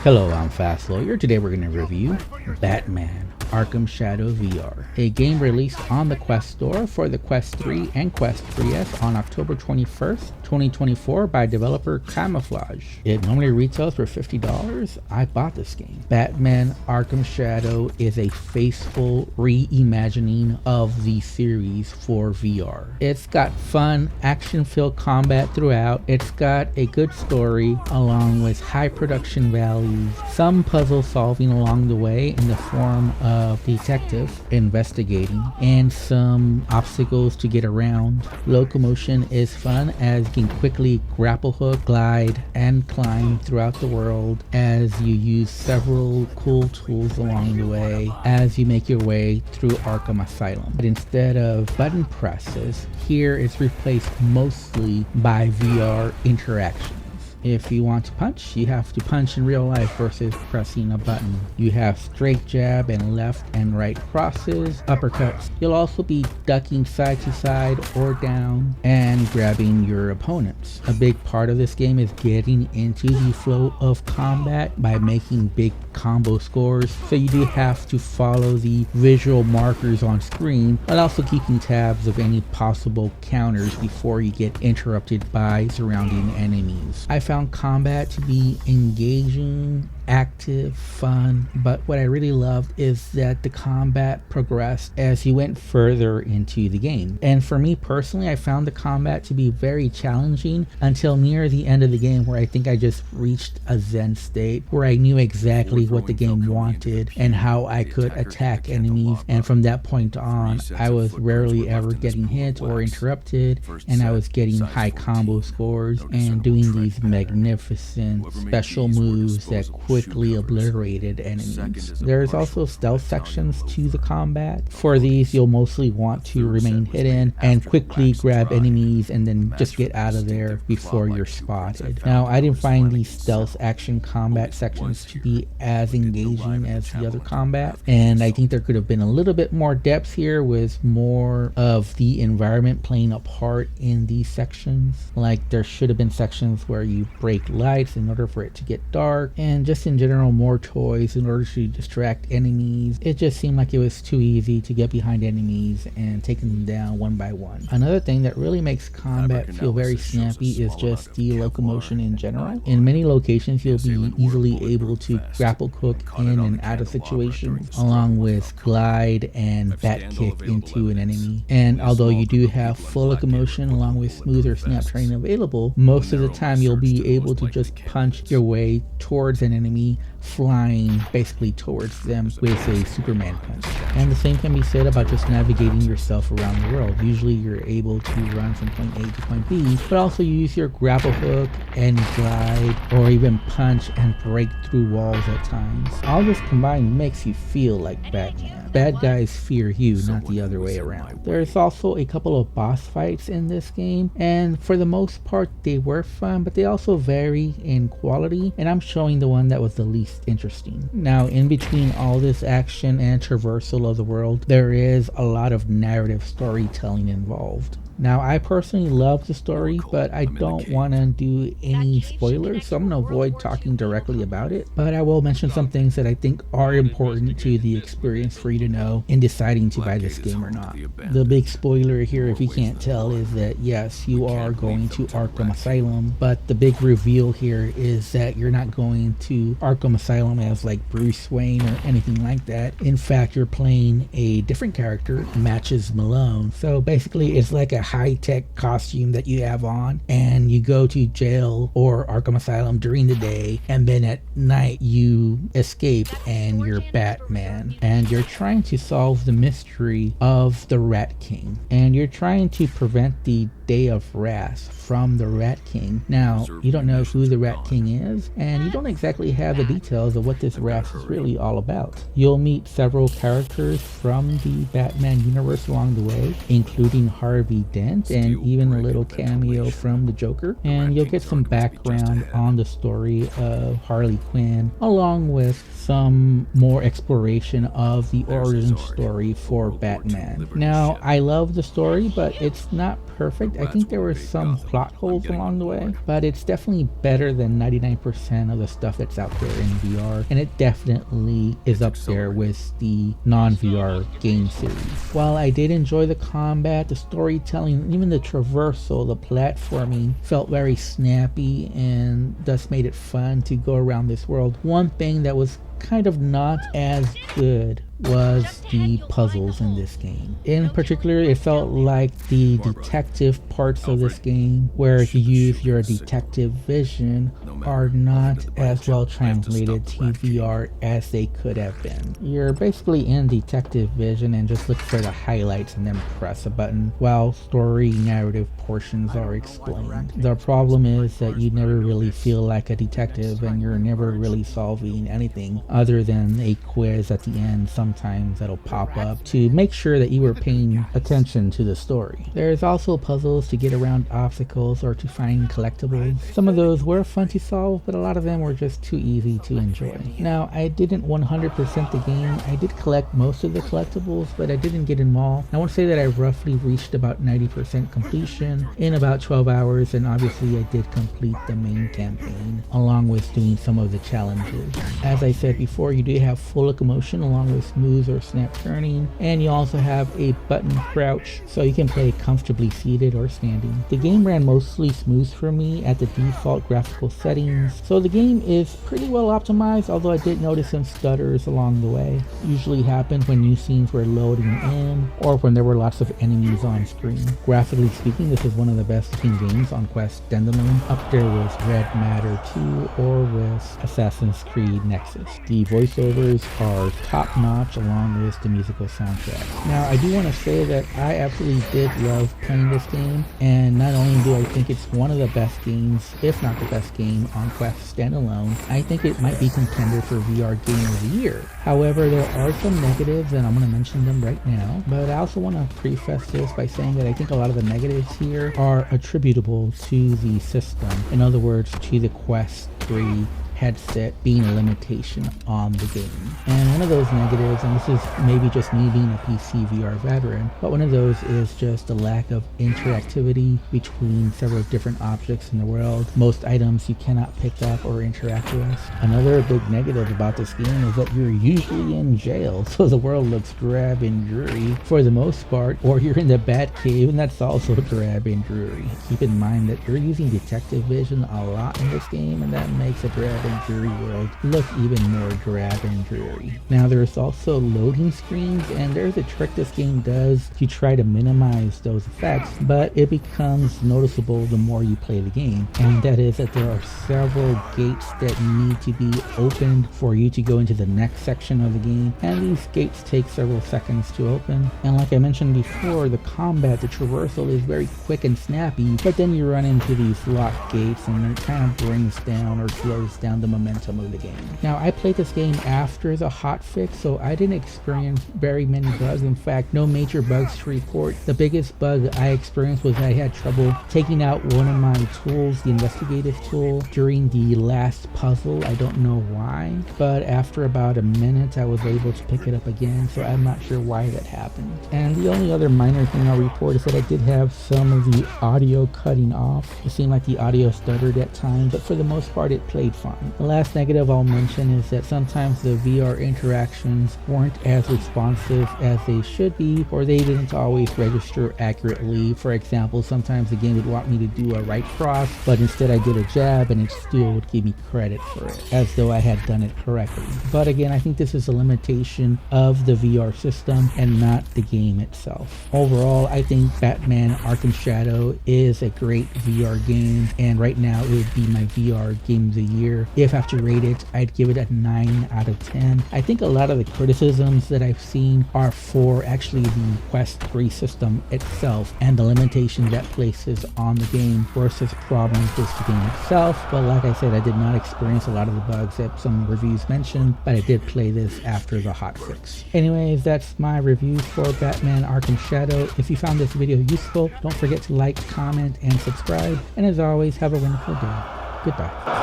Hello, I'm Fast Lawyer. Today we're going to review Batman Arkham Shadow VR, a game released on the Quest Store for the Quest 3 and Quest 3S on October 21st, 2024 by developer Camouflage. It normally retails for $50. I bought this game. Batman Arkham Shadow is a faithful reimagining of the series for VR. It's got fun, action-filled combat throughout. It's got a good story along with high production values, some puzzle solving along the way in the form of detective investigating, and some obstacles to get around. Locomotion is fun as you can quickly grapple hook, glide, and climb throughout the world as you use several cool tools along the way as you make your way through Arkham Asylum. But instead of button presses, here it's replaced mostly by VR interaction. If you want to punch, you have to punch in real life versus pressing a button. You have straight jab and left and right crosses, uppercuts. You'll also be ducking side to side or down and grabbing your opponents. A big part of this game is getting into the flow of combat by making big combo scores, so you do have to follow the visual markers on screen, but also keeping tabs of any possible counters before you get interrupted by surrounding enemies. I found combat to be engaging, active, fun, but what I really loved is that the combat progressed as you went further into the game. And for me personally, I found the combat to be very challenging until near the end of the game, where I think I just reached a zen state where I knew exactly what the game wanted and how I could attack enemies, and from that point on I was rarely ever getting hit or interrupted, and I was getting high combo scores and doing these magnificent special moves that quickly obliterated enemies. There's also stealth sections to the combat. For these, you'll mostly want to remain hidden and quickly grab enemies and then just get out of there before you're spotted. Now, I didn't find these stealth action combat sections to be as engaging as the other combat, and I think there could have been a little bit more depth here with more of the environment playing a part in these sections. Like, there should have been sections where you break lights in order for it to get dark, and just in general more toys in order to distract enemies. It just seemed like it was too easy to get behind enemies and take them down one by one. Another thing that really makes combat feel very snappy is just the locomotion in general. In many locations you'll be easily able to grapple hook in and out of situations, along with glide and bat kick into an enemy. And although you do have full locomotion along with smoother snap training available, most of the time you'll be able to just punch your way towards an enemy, flying basically towards them with a Superman punch. And the same can be said about just navigating yourself around the world. Usually you're able to run from point A to point B, but also use your grapple hook and glide, or even punch and break through walls at times. All this combined makes you feel like Batman. Bad guys fear you, not the other way around. There's also a couple of boss fights in this game, and for the most part they were fun, but they also vary in quality, and I'm showing the one that was the least interesting. Now, in between all this action and traversal of the world, there is a lot of narrative storytelling involved. Now, I personally love the story, but I don't want to do any spoilers, so I'm going to avoid talking directly about it. But I will mention some things that I think are important to the experience for you to know in deciding to buy this game or not. The big spoiler here, if you can't tell, is that yes, you are going to Arkham Asylum, but the big reveal here is that you're not going to Arkham Asylum as like Bruce Wayne or anything like that. In fact, you're playing a different character, Matches Malone. So basically, it's like a high-tech costume that you have on, and you go to jail or Arkham Asylum during the day, and then at night you escape and you're Batman, and you're trying to solve the mystery of the Rat King, and you're trying to prevent the Day of Wrath from the Rat King. Now, you don't know who the Rat King is, and you don't exactly have the details of what this wrath is really all about. You'll meet several characters from the Batman universe along the way, including Harvey Dent and even a little cameo from the Joker, and you'll get some background on the story of Harley Quinn, along with some more exploration of the origin story for Batman. Now, I love the story, but it's not perfect point. I think there were some plot holes along the way, but it's definitely better than 99% of the stuff that's out there in VR, and it definitely is up there with the non-VR game series. While I did enjoy the combat, the storytelling, even the traversal, the platforming felt very snappy and thus made it fun to go around this world. One thing that was kind of not as good was the puzzles in this game. In particular, it felt like the detective parts of this game, where you use your detective vision, are not as well translated to VR as they could have been. You're basically in detective vision and just look for the highlights and then press a button while story narrative portions are explained. The problem is that you never really feel like a detective and you're never really solving anything other than a quiz at the end sometimes that'll pop up to make sure that you were paying attention to the story. There's also puzzles to get around obstacles or to find collectibles. Some of those were fun to solve, but a lot of them were just too easy to enjoy. Now, I didn't 100% the game. I did collect most of the collectibles, but I didn't get them all. I want to say that I roughly reached about 90% completion in about 12 hours, and obviously I did complete the main campaign along with doing some of the challenges. As I said before, you do have full locomotion along with smooth or snap turning, and you also have a button crouch so you can play comfortably seated or standing. The game ran mostly smooth for me at the default graphical settings, so the game is pretty well optimized, although I did notice some stutters along the way. Usually happened when new scenes were loading in or when there were lots of enemies on screen. Graphically speaking, this is one of the best looking games on Quest standalone, up there with Red Matter 2 or with Assassin's Creed Nexus. The voiceovers are top notch along with the musical soundtrack. Now, I do want to say that I absolutely did love playing this game, and not only do I think it's one of the best games, if not the best game on Quest standalone, I think it might be contender for VR Game of the Year. However, there are some negatives, and I'm going to mention them right now, but I also want to preface this by saying that I think a lot of the negatives here are attributable to the system. In other words, to the Quest 3 headset being a limitation on the game. And one of those negatives, and this is maybe just me being a PC VR veteran, but one of those is just the lack of interactivity between several different objects in the world. Most items you cannot pick up or interact with. Another big negative about this game is that you're usually in jail, so the world looks drab and dreary for the most part, or you're in the Batcave and that's also drab and dreary. Keep in mind that you're using detective vision a lot in this game, and that makes a drab and dreary world look even more drab and dreary. Now, there's also loading screens, and there's a trick this game does to try to minimize those effects, but it becomes noticeable the more you play the game, and that is that there are several gates that need to be opened for you to go into the next section of the game, and these gates take several seconds to open. And like I mentioned before, the combat, the traversal is very quick and snappy, but then you run into these locked gates and it kind of brings down or slows down the momentum of the game. Now, I played this game after the hotfix, so I didn't experience very many bugs. In fact, no major bugs to report. The biggest bug I experienced was I had trouble taking out one of my tools, the investigative tool, during the last puzzle. I don't know why, but after about a minute I was able to pick it up again, so I'm not sure why that happened. And the only other minor thing I'll report is that I did have some of the audio cutting off. It seemed like the audio stuttered at times, but for the most part it played fine. The last negative I'll mention is that sometimes the VR interactions weren't as responsive as they should be, or they didn't always register accurately. For example, sometimes the game would want me to do a right cross, but instead I did a jab and it still would give me credit for it, as though I had done it correctly. But again, I think this is a limitation of the VR system and not the game itself. Overall, I think Batman Arkham Shadow is a great VR game, and right now it would be my VR Game of the Year. If I have to rate it, I'd give it a 9 out of 10. I think a lot of the criticisms that I've seen are for actually the Quest 3 system itself and the limitations that places on the game versus problems with the game itself. But like I said, I did not experience a lot of the bugs that some reviews mentioned, but I did play this after the hotfix. Anyways, that's my review for Batman Arkham Shadow. If you found this video useful, don't forget to like, comment, and subscribe. And as always, have a wonderful day. Goodbye.